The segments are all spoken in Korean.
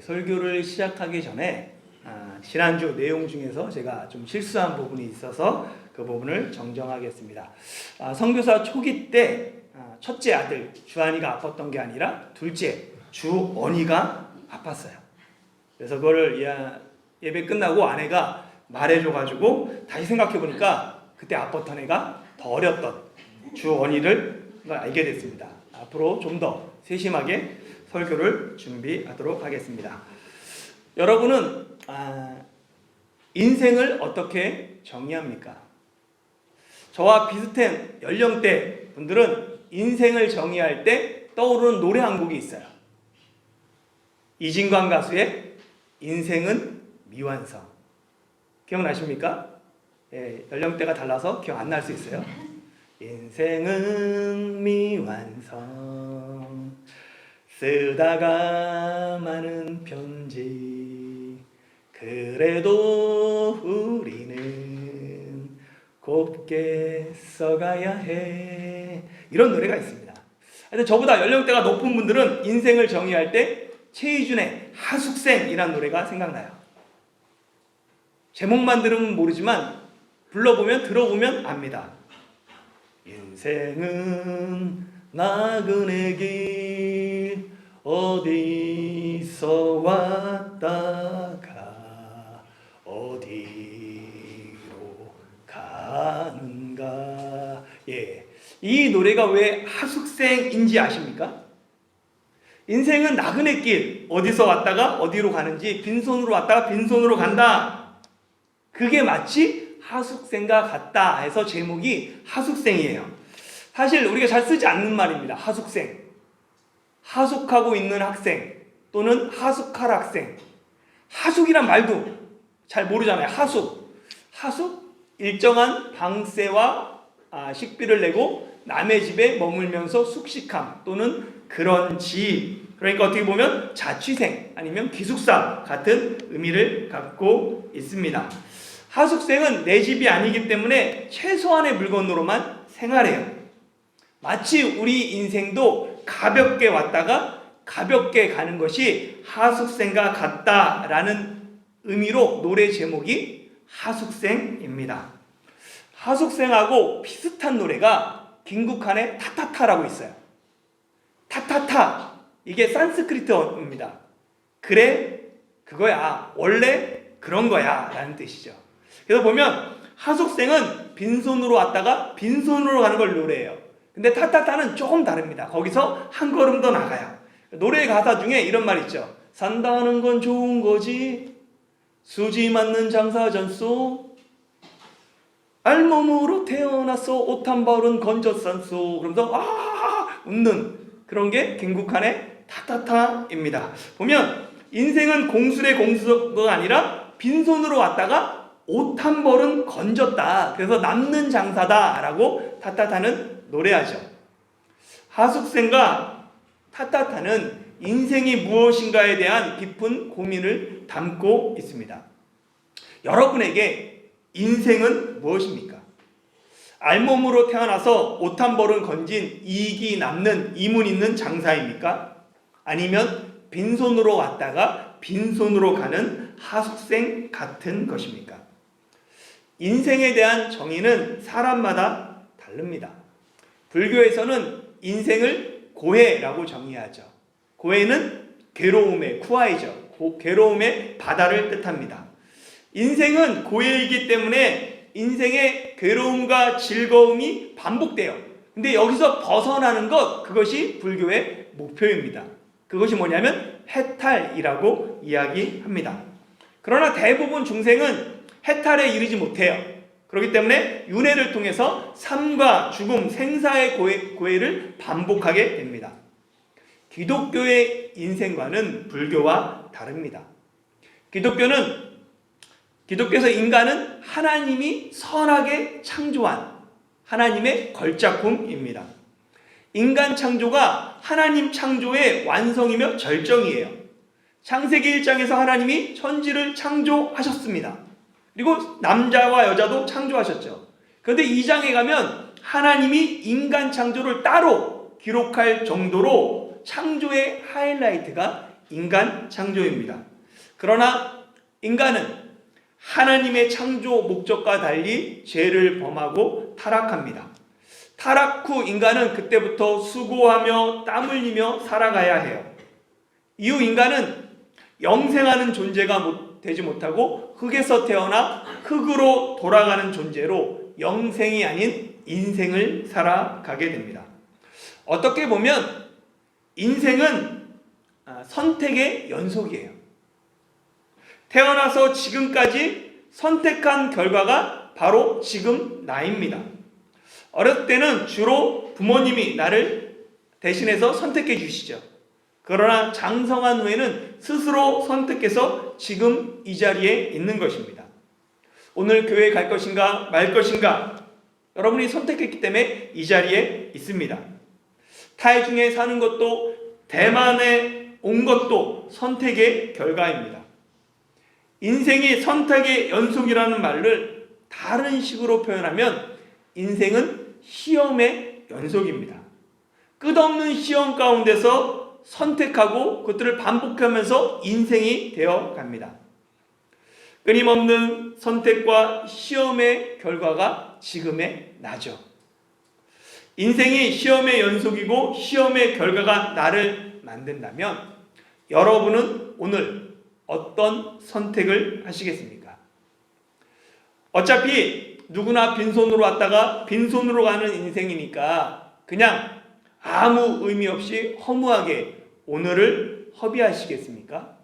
설교를 시작하기 전에 지난주 내용 중에서 제가 좀 실수한 부분이 있어서 그 부분을 정정하겠습니다. 선교사 초기 때 첫째 아들 주한이가 아팠던 게 아니라 둘째 주언이가 아팠어요. 그래서 그거를 예배 끝나고 아내가 말해줘가지고 다시 생각해보니까 그때 아팠던 애가 더 어렸던 주언이를 알게 됐습니다. 앞으로 좀 더 세심하게 설교를 준비하도록 하겠습니다. 여러분은 인생을 어떻게 정의합니까? 저와 비슷한 연령대 분들은 인생을 정의할 때 떠오르는 노래 한 곡이 있어요. 이진관 가수의 인생은 미완성. 기억나십니까? 연령대가 달라서 기억 안 날 수 있어요. 인생은 미완성 쓰다가 많은 편지 그래도 우리는 곱게 써가야 해. 이런 노래가 있습니다. 하여튼 저보다 연령대가 높은 분들은 인생을 정의할 때 최희준의 하숙생이라는 노래가 생각나요. 제목만 들으면 모르지만 불러보면 들어보면 압니다. 인생은 나그네 길 어디서 왔다가 어디로 가는가. 이 노래가 왜 하숙생인지 아십니까? 인생은 나그네 길, 어디서 왔다가 어디로 가는지, 빈손으로 왔다가 빈손으로 간다. 그게 마치 하숙생과 같다 해서 제목이 하숙생이에요. 사실 우리가 잘 쓰지 않는 말입니다. 하숙생. 하숙하고 있는 학생 또는 하숙할 학생. 하숙이란 말도 잘 모르잖아요. 하숙. 일정한 방세와 식비를 내고 남의 집에 머물면서 숙식함 또는 그런 집. 그러니까 어떻게 보면 자취생 아니면 기숙사 같은 의미를 갖고 있습니다. 하숙생은 내 집이 아니기 때문에 최소한의 물건으로만 생활해요. 마치 우리 인생도 가볍게 왔다가 가볍게 가는 것이 하숙생과 같다라는 의미로 노래 제목이 하숙생입니다. 하숙생하고 비슷한 노래가 김국환의 타타타라고 있어요. 타타타, 이게 산스크리트어입니다. 그래, 그거야, 원래 그런 거야 라는 뜻이죠. 그래서 보면 하숙생은 빈손으로 왔다가 빈손으로 가는 걸 노래해요. 근데 타타타는 조금 다릅니다. 거기서 한 걸음 더 나가요. 노래 가사 중에 이런 말 있죠. 산다는 건 좋은 거지 수지 맞는 장사전소 알몸으로 태어났어 옷 한 벌은 건졌산소. 그러면서 웃는 그런 게 김국환의 타타타입니다. 보면 인생은 공술의 공수가 아니라 빈손으로 왔다가 옷 한 벌은 건졌다. 그래서 남는 장사다 라고 타타타는 노래하죠. 하숙생과 타타타는 인생이 무엇인가에 대한 깊은 고민을 담고 있습니다. 여러분에게 인생은 무엇입니까? 알몸으로 태어나서 옷 한 벌은 건진 이익이 남는 이문 있는 장사입니까? 아니면 빈손으로 왔다가 빈손으로 가는 하숙생 같은 것입니까? 인생에 대한 정의는 사람마다 다릅니다. 불교에서는 인생을 고해라고 정의하죠. 고해는 괴로움의 쿠아이죠. 괴로움의 바다를 뜻합니다. 인생은 고해이기 때문에 인생의 괴로움과 즐거움이 반복돼요. 근데 여기서 벗어나는 것, 그것이 불교의 목표입니다. 그것이 뭐냐면 해탈이라고 이야기합니다. 그러나 대부분 중생은 해탈에 이르지 못해요. 그렇기 때문에 윤회를 통해서 삶과 죽음, 생사의 고해를 반복하게 됩니다. 기독교의 인생과는 불교와 다릅니다. 기독교에서 인간은 하나님이 선하게 창조한 하나님의 걸작품입니다. 인간 창조가 하나님 창조의 완성이며 절정이에요. 창세기 1장에서 하나님이 천지를 창조하셨습니다. 그리고 남자와 여자도 창조하셨죠. 그런데 2장에 가면 하나님이 인간 창조를 따로 기록할 정도로 창조의 하이라이트가 인간 창조입니다. 그러나 인간은 하나님의 창조 목적과 달리 죄를 범하고 타락합니다. 타락 후 인간은 그때부터 수고하며 땀 흘리며 살아가야 해요. 이후 인간은 영생하는 존재가 되지 못하고 흙에서 태어나 흙으로 돌아가는 존재로 영생이 아닌 인생을 살아가게 됩니다. 어떻게 보면 인생은 선택의 연속이에요. 태어나서 지금까지 선택한 결과가 바로 지금 나입니다. 어렸을 때는 주로 부모님이 나를 대신해서 선택해 주시죠. 그러나 장성한 후에는 스스로 선택해서 지금 이 자리에 있는 것입니다. 오늘 교회에 갈 것인가 말 것인가 여러분이 선택했기 때문에 이 자리에 있습니다. 타이 중에 사는 것도 대만에 온 것도 선택의 결과입니다. 인생이 선택의 연속이라는 말을 다른 식으로 표현하면 인생은 시험의 연속입니다. 끝없는 시험 가운데서 선택하고 그것들을 반복하면서 인생이 되어 갑니다. 끊임없는 선택과 시험의 결과가 지금의 나죠. 인생이 시험의 연속이고 시험의 결과가 나를 만든다면 여러분은 오늘 어떤 선택을 하시겠습니까? 어차피 누구나 빈손으로 왔다가 빈손으로 가는 인생이니까 그냥 아무 의미 없이 허무하게 오늘을 허비하시겠습니까?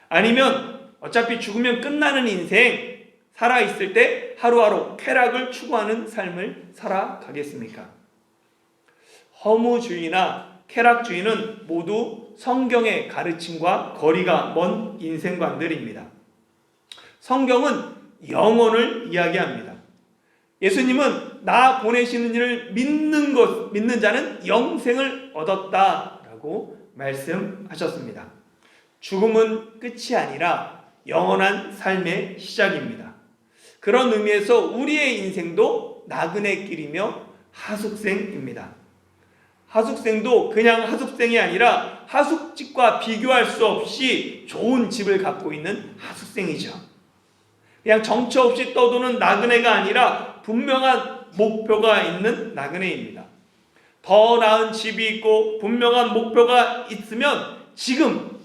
아니면 어차피 죽으면 끝나는 인생, 살아있을 때 하루하루 쾌락을 추구하는 삶을 살아가겠습니까? 허무주의나 쾌락주의는 모두 성경의 가르침과 거리가 먼 인생관들입니다. 성경은 영혼을 이야기합니다. 예수님은 나 보내시는 이를 믿는 자는 영생을 얻었다라고 말씀하셨습니다. 죽음은 끝이 아니라 영원한 삶의 시작입니다. 그런 의미에서 우리의 인생도 나그네 길이며 하숙생입니다. 하숙생도 그냥 하숙생이 아니라 하숙집과 비교할 수 없이 좋은 집을 갖고 있는 하숙생이죠. 그냥 정처 없이 떠도는 나그네가 아니라 분명한 목표가 있는 나그네입니다. 더 나은 집이 있고 분명한 목표가 있으면 지금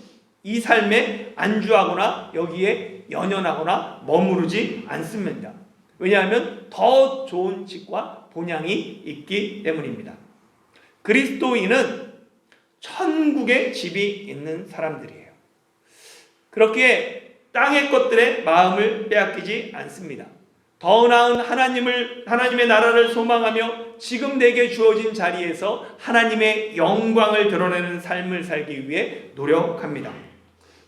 이 삶에 안주하거나 여기에 연연하거나 머무르지 않습니다. 왜냐하면 더 좋은 집과 본향이 있기 때문입니다. 그리스도인은 천국의 집이 있는 사람들이에요. 그렇게 땅의 것들에 마음을 빼앗기지 않습니다. 더 나은 하나님의 나라를 소망하며 지금 내게 주어진 자리에서 하나님의 영광을 드러내는 삶을 살기 위해 노력합니다.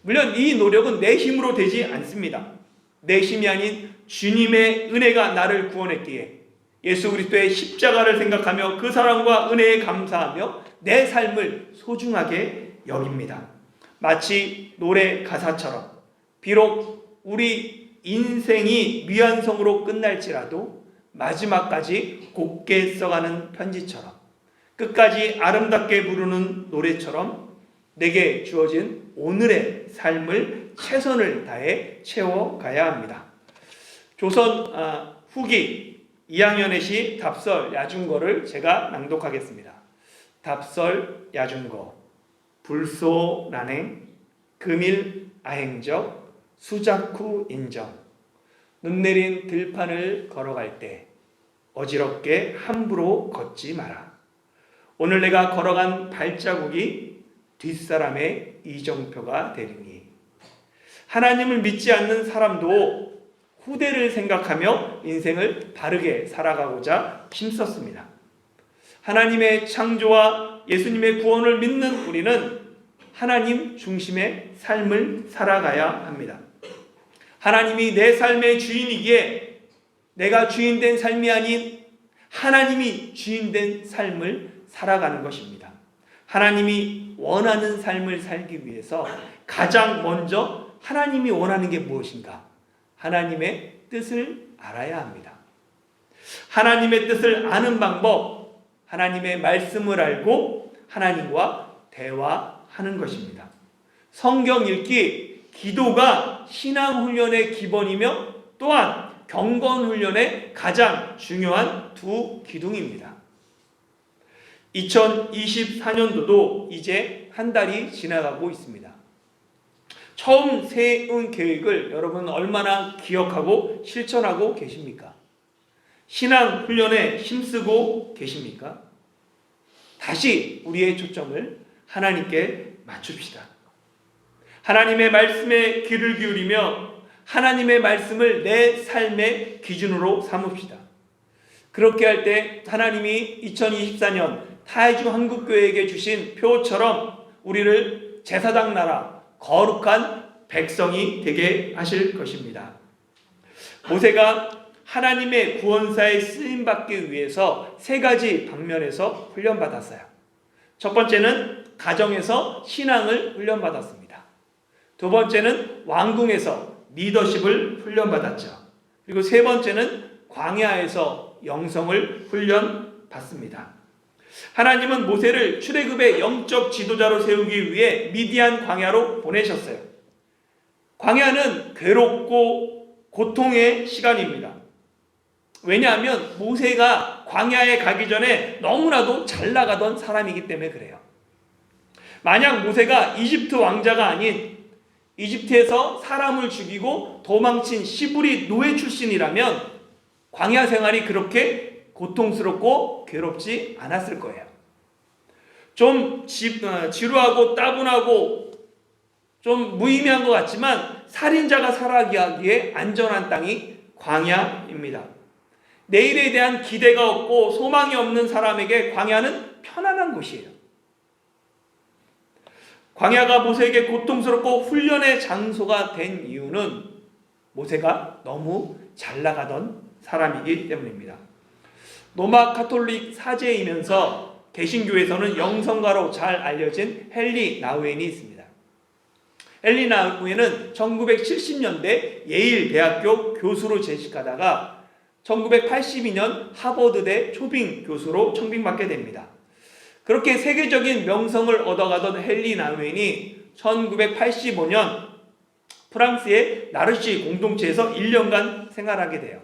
물론 이 노력은 내 힘으로 되지 않습니다. 내 힘이 아닌 주님의 은혜가 나를 구원했기에 예수 그리스도의 십자가를 생각하며 그 사랑과 은혜에 감사하며 내 삶을 소중하게 여깁니다. 마치 노래 가사처럼 비록 우리 인생이 미완성으로 끝날지라도 마지막까지 곱게 써가는 편지처럼 끝까지 아름답게 부르는 노래처럼 내게 주어진 오늘의 삶을 최선을 다해 채워가야 합니다. 조선 후기 2학년의 시 답설 야중거를 제가 낭독하겠습니다. 답설 야중거 불소 난행 금일 아행적 수작후 인정 눈 내린 들판을 걸어갈 때 어지럽게 함부로 걷지 마라. 오늘 내가 걸어간 발자국이 뒷사람의 이정표가 되리니 하나님을 믿지 않는 사람도 후대를 생각하며 인생을 바르게 살아가고자 힘썼습니다. 하나님의 창조와 예수님의 구원을 믿는 우리는 하나님 중심의 삶을 살아가야 합니다. 하나님이 내 삶의 주인이기에 내가 주인된 삶이 아닌 하나님이 주인된 삶을 살아가는 것입니다. 하나님이 원하는 삶을 살기 위해서 가장 먼저 하나님이 원하는 게 무엇인가? 하나님의 뜻을 알아야 합니다. 하나님의 뜻을 아는 방법, 하나님의 말씀을 알고 하나님과 대화하는 것입니다. 성경 읽기, 기도가 신앙 훈련의 기본이며 또한 경건 훈련의 가장 중요한 두 기둥입니다. 2024년도도 이제 한 달이 지나가고 있습니다. 처음 세운 계획을 여러분 얼마나 기억하고 실천하고 계십니까? 신앙 훈련에 힘쓰고 계십니까? 다시 우리의 초점을 하나님께 맞춥시다. 하나님의 말씀에 귀를 기울이며 하나님의 말씀을 내 삶의 기준으로 삼읍시다. 그렇게 할 때 하나님이 2024년 타이중 한국교회에게 주신 표처럼 우리를 제사장 나라, 거룩한 백성이 되게 하실 것입니다. 모세가 하나님의 구원사에 쓰임받기 위해서 세 가지 방면에서 훈련받았어요. 첫 번째는 가정에서 신앙을 훈련받았습니다. 두 번째는 왕궁에서 리더십을 훈련받았죠. 그리고 세 번째는 광야에서 영성을 훈련받습니다. 하나님은 모세를 출애굽의 영적 지도자로 세우기 위해 미디안 광야로 보내셨어요. 광야는 괴롭고 고통의 시간입니다. 왜냐하면 모세가 광야에 가기 전에 너무나도 잘 나가던 사람이기 때문에 그래요. 만약 모세가 이집트 왕자가 아닌 이집트에서 사람을 죽이고 도망친 시브리 노예 출신이라면 광야 생활이 그렇게 고통스럽고 괴롭지 않았을 거예요. 좀 지루하고 따분하고 좀 무의미한 것 같지만 살인자가 살아가기에 안전한 땅이 광야입니다. 내일에 대한 기대가 없고 소망이 없는 사람에게 광야는 편안한 곳이에요. 광야가 모세에게 고통스럽고 훈련의 장소가 된 이유는 모세가 너무 잘 나가던 사람이기 때문입니다. 로마 카톨릭 사제이면서 개신교에서는 영성가로 잘 알려진 헨리 나우엔이 있습니다. 헨리 나우엔은 1970년대 예일 대학교 교수로 재직하다가 1982년 하버드대 초빙 교수로 청빙받게 됩니다. 그렇게 세계적인 명성을 얻어가던 헨리 나우엔이 1985년 프랑스의 나르시 공동체에서 1년간 생활하게 돼요.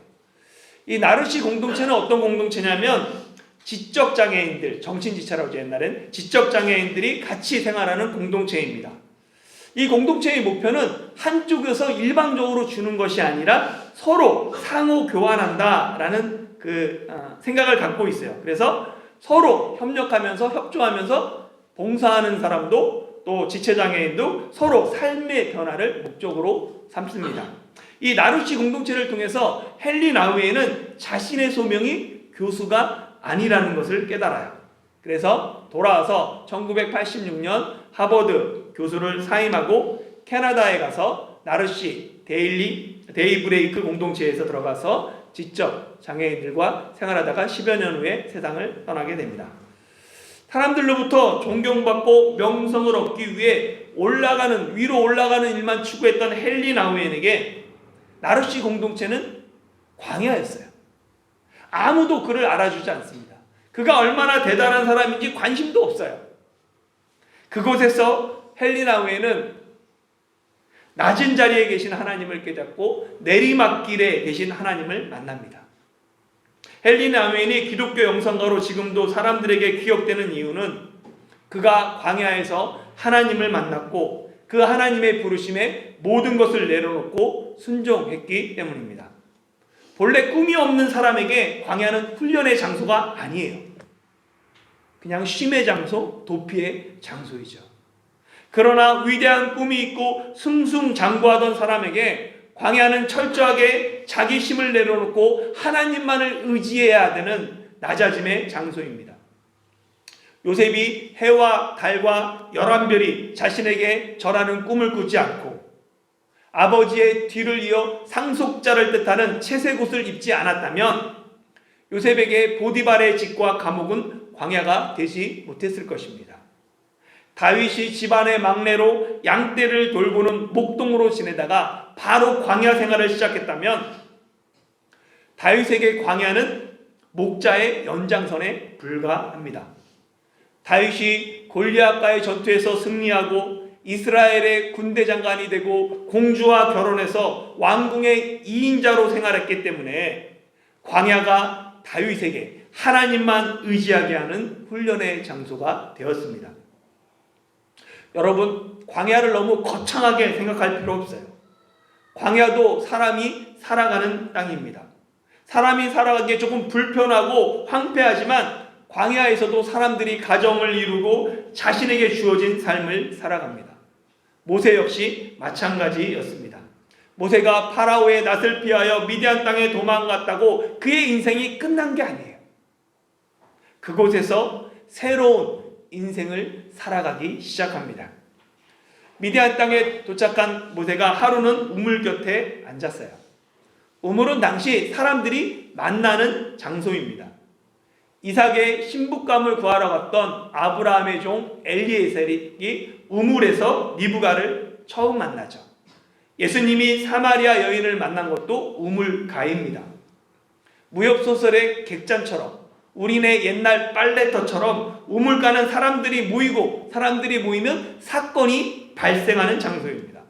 이 나르시 공동체는 어떤 공동체냐면 지적장애인들, 정신지체라고 옛날엔 지적장애인들이 같이 생활하는 공동체입니다. 이 공동체의 목표는 한쪽에서 일방적으로 주는 것이 아니라 서로 상호 교환한다라는 생각을 갖고 있어요. 그래서 서로 협력하면서 협조하면서 봉사하는 사람도 또 지체장애인도 서로 삶의 변화를 목적으로 삼습니다. 이 나르시 공동체를 통해서 헨리 나우엔은 자신의 소명이 교수가 아니라는 것을 깨달아요. 그래서 돌아와서 1986년 하버드 교수를 사임하고 캐나다에 가서 나르시 데이브레이크 공동체에서 들어가서 지적 장애인들과 생활하다가 10여 년 후에 세상을 떠나게 됩니다. 사람들로부터 존경받고 명성을 얻기 위해 위로 올라가는 일만 추구했던 헨리 나우엔에게 나르시 공동체는 광야였어요. 아무도 그를 알아주지 않습니다. 그가 얼마나 대단한 사람인지 관심도 없어요. 그곳에서 헨리 나우엔은 낮은 자리에 계신 하나님을 깨닫고 내리막길에 계신 하나님을 만납니다. 헨리 나우엔이 기독교 영성가로 지금도 사람들에게 기억되는 이유는 그가 광야에서 하나님을 만났고 그 하나님의 부르심에 모든 것을 내려놓고 순종했기 때문입니다. 본래 꿈이 없는 사람에게 광야는 훈련의 장소가 아니에요. 그냥 쉼의 장소, 도피의 장소이죠. 그러나 위대한 꿈이 있고 승승장구하던 사람에게 광야는 철저하게 자기심을 내려놓고 하나님만을 의지해야 되는 낮아짐의 장소입니다. 요셉이 해와 달과 11별이 자신에게 절하는 꿈을 꾸지 않고 아버지의 뒤를 이어 상속자를 뜻하는 채색 옷을 입지 않았다면 요셉에게 보디발의 집과 감옥은 광야가 되지 못했을 것입니다. 다윗이 집안의 막내로 양떼를 돌보는 목동으로 지내다가 바로 광야 생활을 시작했다면 다윗에게 광야는 목자의 연장선에 불과합니다. 다윗이 골리앗과의 전투에서 승리하고 이스라엘의 군대 장관이 되고 공주와 결혼해서 왕궁의 2인자로 생활했기 때문에 광야가 다윗에게 하나님만 의지하게 하는 훈련의 장소가 되었습니다. 여러분, 광야를 너무 거창하게 생각할 필요 없어요. 광야도 사람이 살아가는 땅입니다. 사람이 살아가기에 조금 불편하고 황폐하지만 광야에서도 사람들이 가정을 이루고 자신에게 주어진 삶을 살아갑니다. 모세 역시 마찬가지였습니다. 모세가 파라오의 낯을 피하여 미디안 땅에 도망갔다고 그의 인생이 끝난 게 아니에요. 그곳에서 새로운 인생을 살아가기 시작합니다. 미디안 땅에 도착한 모세가 하루는 우물 곁에 앉았어요. 우물은 당시 사람들이 만나는 장소입니다. 이삭의 신부감을 구하러 갔던 아브라함의 종 엘리에셀이 우물에서 리브가를 처음 만나죠. 예수님이 사마리아 여인을 만난 것도 우물가입니다. 무협소설의 객잔처럼 우리네 옛날 빨래터처럼 우물가는 사람들이 모이고 사람들이 모이면 사건이 발생하는 장소입니다.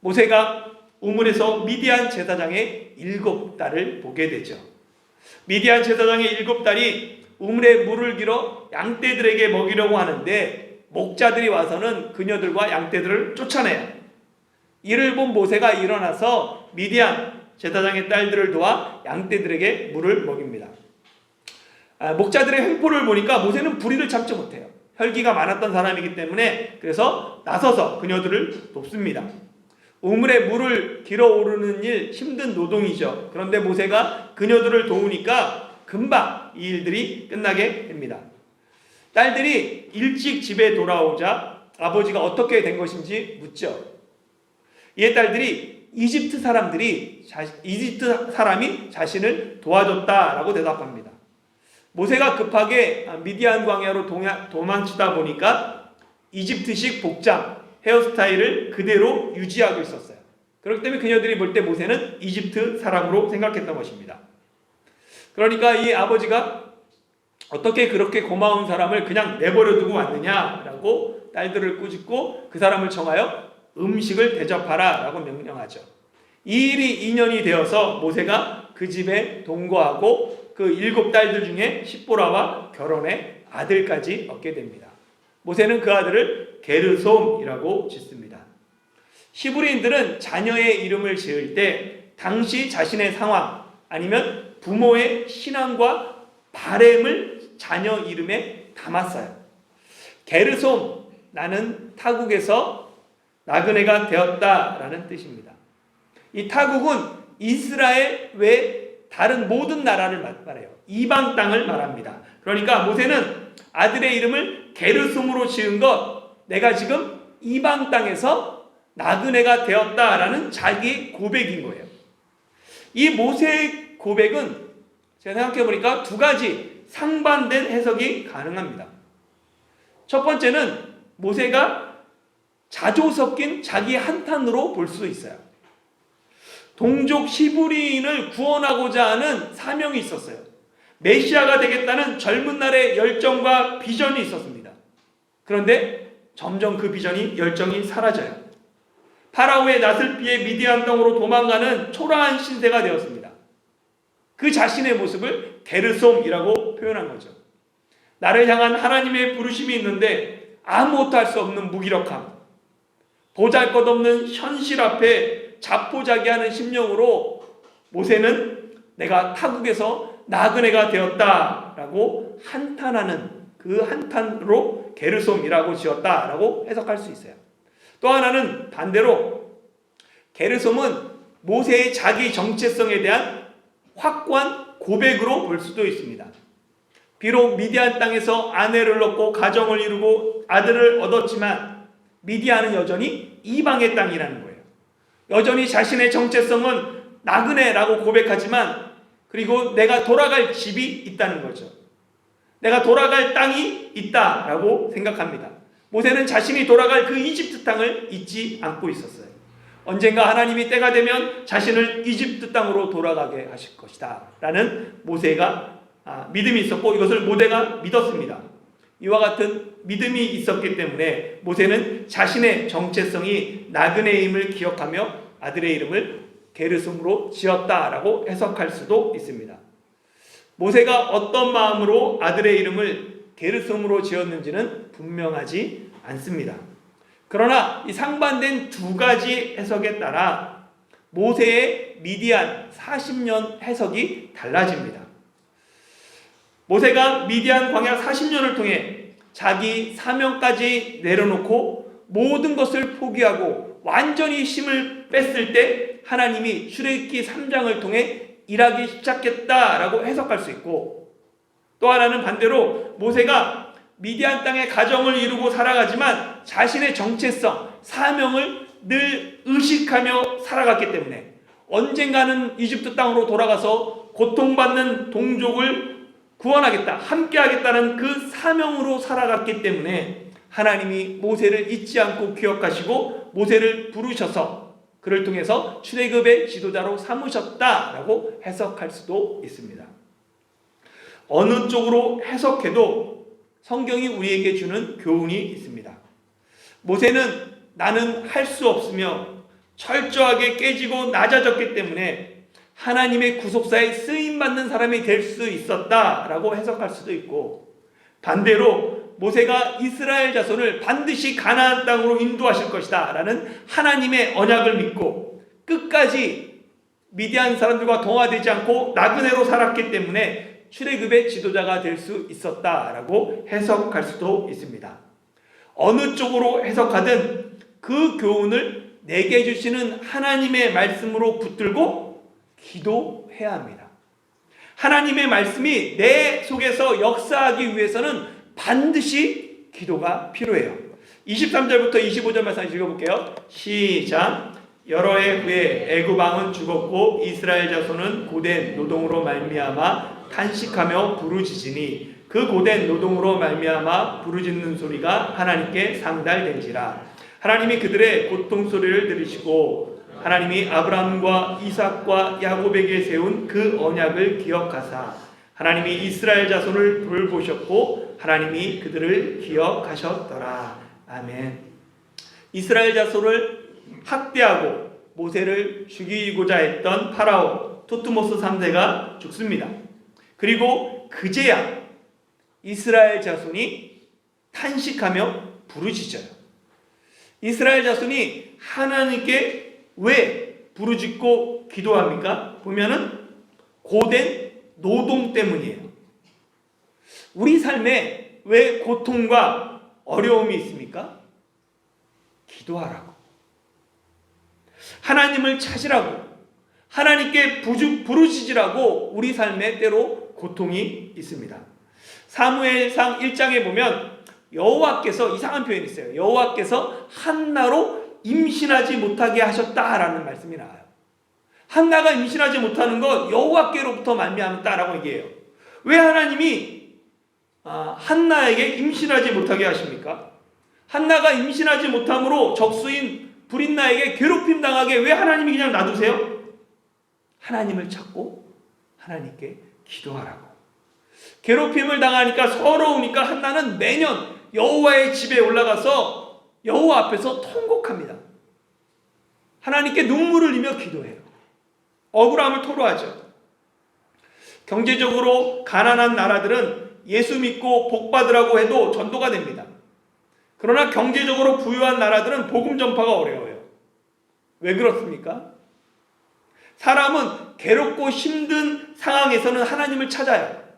모세가 우물에서 미디안 제사장의 7딸을 보게 되죠. 미디안 제사장의 7딸이 우물에 물을 길어 양떼들에게 먹이려고 하는데 목자들이 와서는 그녀들과 양떼들을 쫓아내요. 이를 본 모세가 일어나서 미디안 제사장의 딸들을 도와 양떼들에게 물을 먹입니다. 목자들의 횡포를 보니까 모세는 불의를 참지 못해요. 혈기가 많았던 사람이기 때문에 그래서 나서서 그녀들을 돕습니다. 우물에 물을 길어 오르는 일 힘든 노동이죠. 그런데 모세가 그녀들을 도우니까 금방 이 일들이 끝나게 됩니다. 딸들이 일찍 집에 돌아오자 아버지가 어떻게 된 것인지 묻죠. 이에 딸들이 이집트 사람이 자신을 도와줬다라고 대답합니다. 모세가 급하게 미디안 광야로 도망치다 보니까 이집트식 복장, 헤어스타일을 그대로 유지하고 있었어요. 그렇기 때문에 그녀들이 볼 때 모세는 이집트 사람으로 생각했던 것입니다. 그러니까 이 아버지가 어떻게 그렇게 고마운 사람을 그냥 내버려 두고 왔느냐라고 딸들을 꾸짖고 그 사람을 청하여 음식을 대접하라 라고 명령하죠. 이 일이 인연이 되어서 모세가 그 집에 동거하고 그 7딸들 중에 십보라와 결혼해 아들까지 얻게 됩니다. 모세는 그 아들을 게르솜이라고 짓습니다. 히브리인들은 자녀의 이름을 지을 때 당시 자신의 상황 아니면 부모의 신앙과 바램을 자녀 이름에 담았어요. 게르솜, 나는 타국에서 나그네가 되었다라는 뜻입니다. 이 타국은 이스라엘 외 다른 모든 나라를 말해요. 이방 땅을 말합니다. 그러니까 모세는 아들의 이름을 게르솜으로 지은 것, 내가 지금 이방 땅에서 나그네가 되었다라는 자기의 고백인 거예요. 이 모세의 고백은 제가 생각해 보니까 두 가지 상반된 해석이 가능합니다. 첫 번째는 모세가 자조 섞인 자기 한탄으로 볼 수 있어요. 동족 히브리인을 구원하고자 하는 사명이 있었어요. 메시아가 되겠다는 젊은 날의 열정과 비전이 있었습니다. 그런데 점점 그 비전이 열정이 사라져요. 파라오의 낯을 피해 미디안 땅으로 도망가는 초라한 신세가 되었습니다. 그 자신의 모습을 게르솜이라고 표현한 거죠. 나를 향한 하나님의 부르심이 있는데 아무것도 할 수 없는 무기력함, 보잘것없는 현실 앞에 자포자기하는 심령으로 모세는 내가 타국에서 나그네가 되었다라고 한탄하는 그 한탄으로 게르솜이라고 지었다라고 해석할 수 있어요. 또 하나는 반대로 게르솜은 모세의 자기 정체성에 대한 확고한 고백으로 볼 수도 있습니다. 비록 미디안 땅에서 아내를 얻고 가정을 이루고 아들을 얻었지만 미디안은 여전히 이방의 땅이라는 거예요. 여전히 자신의 정체성은 나그네라고 고백하지만 그리고 내가 돌아갈 집이 있다는 거죠. 내가 돌아갈 땅이 있다라고 생각합니다. 모세는 자신이 돌아갈 그 이집트 땅을 잊지 않고 있었어요. 언젠가 하나님이 때가 되면 자신을 이집트 땅으로 돌아가게 하실 것이다 라는 모세가 믿음이 있었고 이것을 모세가 믿었습니다. 이와 같은 믿음이 있었기 때문에 모세는 자신의 정체성이 나그네임을 기억하며 아들의 이름을 게르솜으로 지었다라고 해석할 수도 있습니다. 모세가 어떤 마음으로 아들의 이름을 게르솜으로 지었는지는 분명하지 않습니다. 그러나 이 상반된 두 가지 해석에 따라 모세의 미디안 40년 해석이 달라집니다. 모세가 미디안 광야 40년을 통해 자기 사명까지 내려놓고 모든 것을 포기하고 완전히 힘을 뺐을 때 하나님이 출애굽기 3장을 통해 일하기 시작했다라고 해석할 수 있고, 또 하나는 반대로 모세가 미디안 땅의 가정을 이루고 살아가지만 자신의 정체성, 사명을 늘 의식하며 살아갔기 때문에 언젠가는 이집트 땅으로 돌아가서 고통받는 동족을 구원하겠다, 함께하겠다는 그 사명으로 살아갔기 때문에 하나님이 모세를 잊지 않고 기억하시고 모세를 부르셔서 그를 통해서 출애굽의 지도자로 삼으셨다라고 해석할 수도 있습니다. 어느 쪽으로 해석해도 성경이 우리에게 주는 교훈이 있습니다. 모세는 나는 할 수 없으며 철저하게 깨지고 낮아졌기 때문에 하나님의 구속사에 쓰임받는 사람이 될 수 있었다라고 해석할 수도 있고, 반대로 모세가 이스라엘 자손을 반드시 가나안 땅으로 인도하실 것이다 라는 하나님의 언약을 믿고 끝까지 미디안 사람들과 동화되지 않고 나그네로 살았기 때문에 출애굽의 지도자가 될 수 있었다라고 해석할 수도 있습니다. 어느 쪽으로 해석하든 그 교훈을 내게 주시는 하나님의 말씀으로 붙들고 기도해야 합니다. 하나님의 말씀이 내 속에서 역사하기 위해서는 반드시 기도가 필요해요. 23절부터 25절 말씀 읽어볼게요. 시작. 여러 해 후에 애굽 왕은 죽었고 이스라엘 자손은 고된 노동으로 말미암아 탄식하며 부르짖으니 그 고된 노동으로 말미암아 부르짖는 소리가 하나님께 상달된지라. 하나님이 그들의 고통 소리를 들으시고 하나님이 아브라함과 이삭과 야곱에게 세운 그 언약을 기억하사 하나님이 이스라엘 자손을 돌보셨고 하나님이 그들을 기억하셨더라. 아멘. 이스라엘 자손을 학대하고 모세를 죽이고자 했던 파라오 토트모스 3세가 죽습니다. 그리고 그제야 이스라엘 자손이 탄식하며 부르짖어요. 이스라엘 자손이 하나님께 왜 부르짖고 기도합니까? 보면은 고된 노동 때문이에요. 우리 삶에 왜 고통과 어려움이 있습니까? 기도하라고, 하나님을 찾으라고, 하나님께 부르짖으라고 우리 삶에 때로 고통이 있습니다. 사무엘상 1장에 보면 여호와께서 이상한 표현이 있어요. 여호와께서 한나로 임신하지 못하게 하셨다라는 말씀이 나와요. 한나가 임신하지 못하는 것 여호와께로부터 말미암았다라고 얘기해요. 왜 하나님이 한나에게 임신하지 못하게 하십니까? 한나가 임신하지 못함으로 적수인 브릿나에게 괴롭힘 당하게 왜 하나님이 그냥 놔두세요? 하나님을 찾고 하나님께 기도하라고. 괴롭힘을 당하니까 서러우니까 한나는 매년 여호와의 집에 올라가서 여호와 앞에서 통곡합니다. 하나님께 눈물을 흘리며 기도해요. 억울함을 토로하죠. 경제적으로 가난한 나라들은 예수 믿고 복 받으라고 해도 전도가 됩니다. 그러나 경제적으로 부유한 나라들은 복음 전파가 어려워요. 왜 그렇습니까? 사람은 괴롭고 힘든 상황에서는 하나님을 찾아요.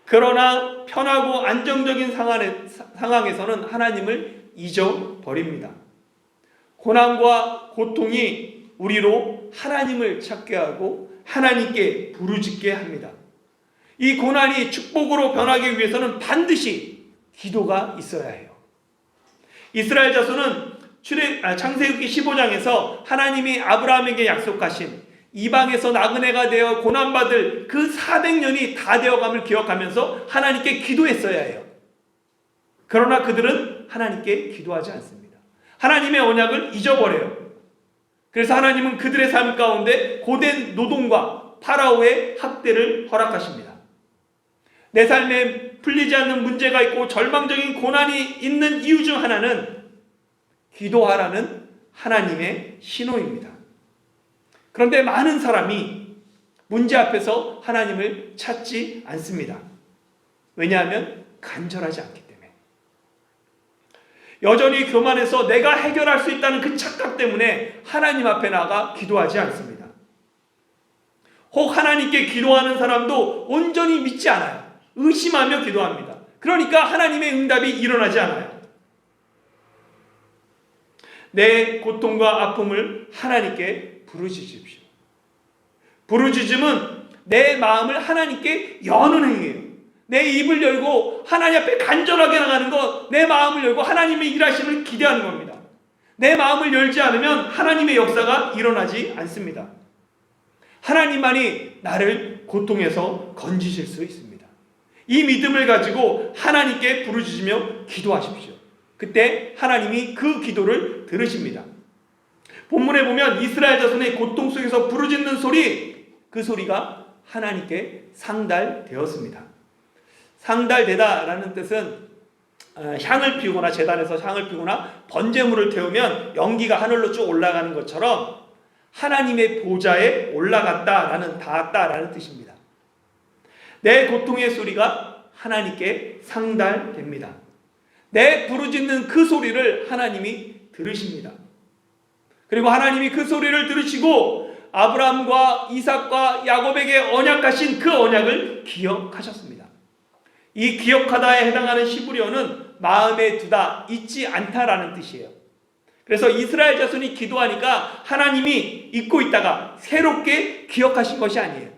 그러나 편하고 안정적인 상황에서는 하나님을 잊어버립니다. 고난과 고통이 우리로 하나님을 찾게 하고 하나님께 부르짖게 합니다. 이 고난이 축복으로 변하기 위해서는 반드시 기도가 있어야 해요. 이스라엘 자손은 창세기 15장에서 하나님이 아브라함에게 약속하신 이방에서 나그네가 되어 고난받을 그 400년이 다 되어감을 기억하면서 하나님께 기도했어야 해요. 그러나 그들은 하나님께 기도하지 않습니다. 하나님의 언약을 잊어버려요. 그래서 하나님은 그들의 삶 가운데 고된 노동과 파라오의 학대를 허락하십니다. 내 삶에 풀리지 않는 문제가 있고 절망적인 고난이 있는 이유 중 하나는 기도하라는 하나님의 신호입니다. 그런데 많은 사람이 문제 앞에서 하나님을 찾지 않습니다. 왜냐하면 간절하지 않기 때문에. 여전히 교만해서 내가 해결할 수 있다는 그 착각 때문에 하나님 앞에 나가 기도하지 않습니다. 혹 하나님께 기도하는 사람도 온전히 믿지 않아요. 의심하며 기도합니다. 그러니까 하나님의 응답이 일어나지 않아요. 내 고통과 아픔을 하나님께 부르짖으십시오. 부르짖음은 내 마음을 하나님께 여는 행위예요. 내 입을 열고 하나님 앞에 간절하게 나가는 것, 내 마음을 열고 하나님의 일하심을 기대하는 겁니다. 내 마음을 열지 않으면 하나님의 역사가 일어나지 않습니다. 하나님만이 나를 고통에서 건지실 수 있습니다. 이 믿음을 가지고 하나님께 부르짖으며 기도하십시오. 그때 하나님이 그 기도를 들으십니다. 본문에 보면 이스라엘 자손의 고통 속에서 부르짖는 소리, 그 소리가 하나님께 상달되었습니다. 상달되다라는 뜻은 향을 피우거나 제단에서 향을 피우거나 번제물을 태우면 연기가 하늘로 쭉 올라가는 것처럼 하나님의 보좌에 올라갔다라는, 닿았다라는 뜻입니다. 내 고통의 소리가 하나님께 상달됩니다. 내 부르짖는 그 소리를 하나님이 들으십니다. 그리고 하나님이 그 소리를 들으시고 아브라함과 이삭과 야곱에게 언약하신 그 언약을 기억하셨습니다. 이 기억하다에 해당하는 히브리어는 마음에 두다, 잊지 않다라는 뜻이에요. 그래서 이스라엘 자손이 기도하니까 하나님이 잊고 있다가 새롭게 기억하신 것이 아니에요.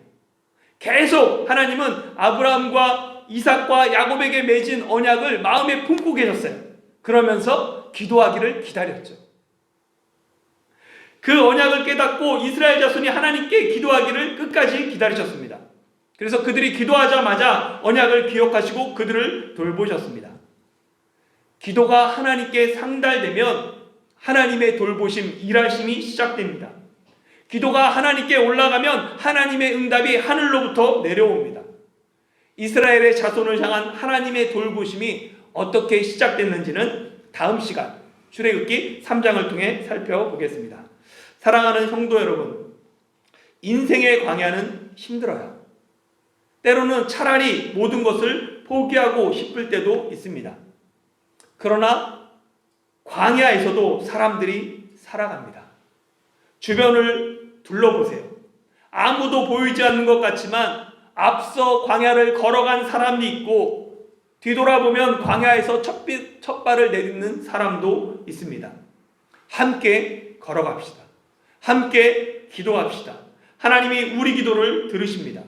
계속 하나님은 아브라함과 이삭과 야곱에게 맺은 언약을 마음에 품고 계셨어요. 그러면서 기도하기를 기다렸죠. 그 언약을 깨닫고 이스라엘 자손이 하나님께 기도하기를 끝까지 기다리셨습니다. 그래서 그들이 기도하자마자 언약을 기억하시고 그들을 돌보셨습니다. 기도가 하나님께 상달되면 하나님의 돌보심, 일하심이 시작됩니다. 기도가 하나님께 올라가면 하나님의 응답이 하늘로부터 내려옵니다. 이스라엘의 자손을 향한 하나님의 돌보심이 어떻게 시작됐는지는 다음 시간 출애굽기 3장을 통해 살펴보겠습니다. 사랑하는 성도 여러분, 인생의 광야는 힘들어요. 때로는 차라리 모든 것을 포기하고 싶을 때도 있습니다. 그러나 광야에서도 사람들이 살아갑니다. 주변을 둘러보세요. 아무도 보이지 않는 것 같지만 앞서 광야를 걸어간 사람이 있고 뒤돌아보면 광야에서 첫 발을 내딛는 사람도 있습니다. 함께 걸어갑시다. 함께 기도합시다. 하나님이 우리 기도를 들으십니다.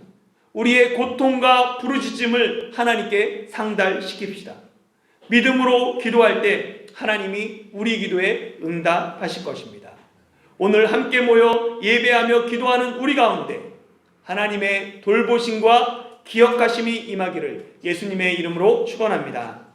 우리의 고통과 부르짖음을 하나님께 상달시킵시다. 믿음으로 기도할 때 하나님이 우리 기도에 응답하실 것입니다. 오늘 함께 모여 예배하며 기도하는 우리 가운데 하나님의 돌보심과 기억하심이 임하기를 예수님의 이름으로 축원합니다.